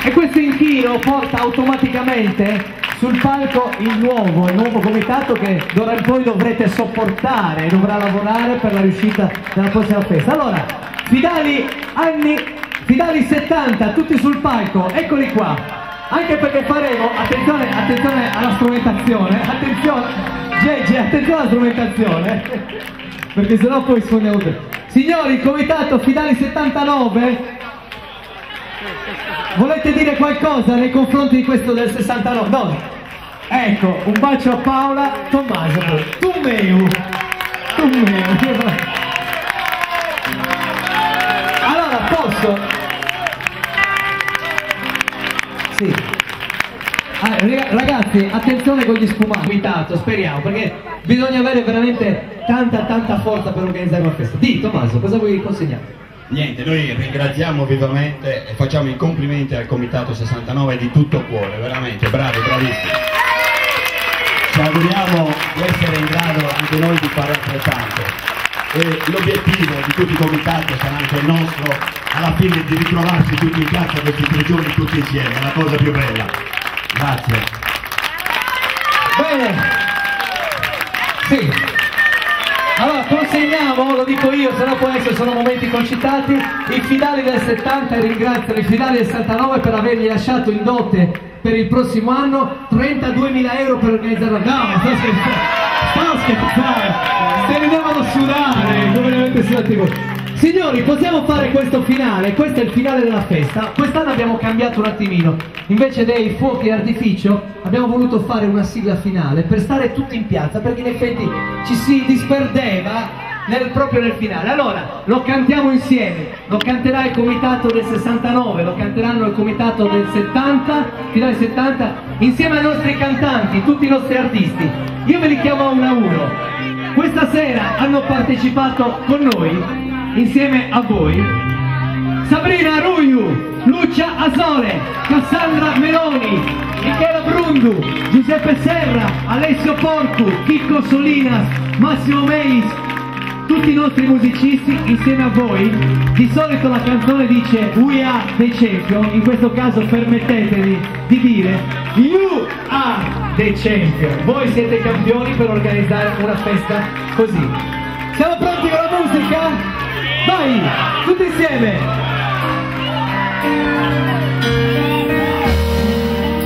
E questo inchino porta automaticamente sul palco il nuovo comitato che d'ora in poi dovrete sopportare e dovrà lavorare per la riuscita della prossima festa. Allora, Fidali anni, Fidali 70, tutti sul palco, eccoli qua. Anche perché faremo, attenzione alla strumentazione, attenzione, Gigi, attenzione alla strumentazione, perché sennò poi suoniamo te. Signori, il comitato Fidali 79, volete dire qualcosa nei confronti di questo del 69? No. Ecco, un bacio a Paola Tommaso. Tu meu. Allora, posso? Sì. Ragazzi, attenzione con gli spumanti. Comitato, speriamo, perché bisogna avere veramente tanta forza per organizzare una festa. Di Tommaso, cosa vuoi consegnare? Niente, noi ringraziamo vivamente e facciamo i complimenti al Comitato 69 di tutto cuore, veramente, bravi, bravissimi. Ci auguriamo di essere in grado anche noi di fare altrettanto. E l'obiettivo di tutti i comitati sarà anche il nostro, alla fine di ritrovarsi tutti in piazza questi 3 giorni tutti insieme, è la cosa più bella. Grazie. Bene. Sì. Allora consegniamo, lo dico io, se no poi adesso sono momenti concitati, i Fidali del 70 e ringraziano i Fidali del 69 per avergli lasciato in dote per il prossimo anno 32.000 euro per organizzare la... No, sto scherzando, se ne devono sudare, come ne avete sudati voi. Signori, possiamo fare questo finale, questo è il finale della festa. Quest'anno abbiamo cambiato un attimino, invece dei fuochi d'artificio abbiamo voluto fare una sigla finale per stare tutti in piazza, perché in effetti ci si disperdeva proprio nel finale. Allora, lo cantiamo insieme, lo canterà il comitato del 69, lo canteranno il comitato del 70, finale 70, insieme ai nostri cantanti, tutti i nostri artisti. Io ve li chiamo uno a uno. Questa sera hanno partecipato con noi, insieme a voi, Sabrina Ruiu, Lucia Asole, Cassandra Meloni, Michela Brundu, Giuseppe Serra, Alessio Portu, Chicco Solinas, Massimo Meis, tutti i nostri musicisti insieme a voi. Di solito la canzone dice We are the champion, in questo caso permettetevi di dire You are the champion. Voi siete campioni per organizzare una festa così. Siamo pronti con la musica? Vai, tutti insieme!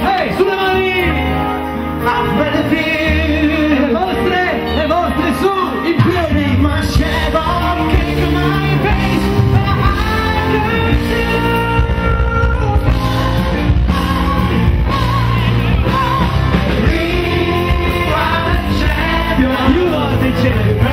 Ehi, sulle mani! Le vostre su, in piedi! You are the champion!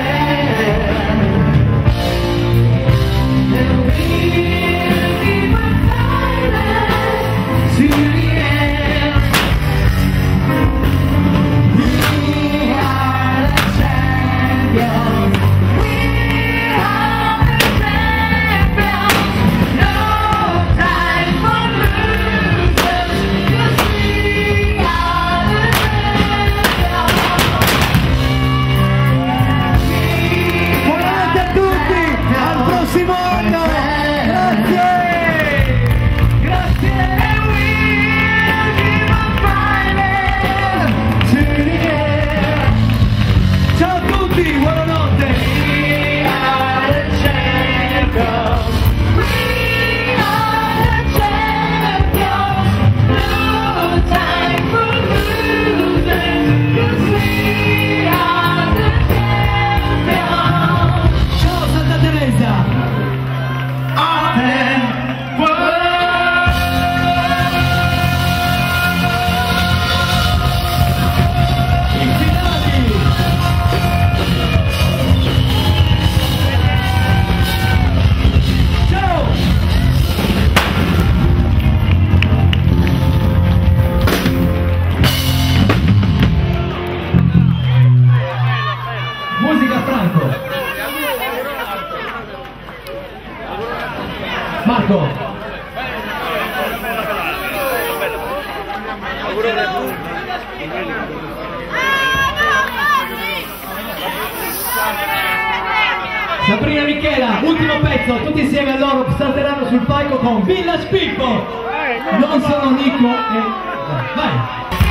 Marco. Sabrina Michela, ultimo pezzo, tutti insieme a loro salteranno sul palco con Village People. non sono Nico e... vai!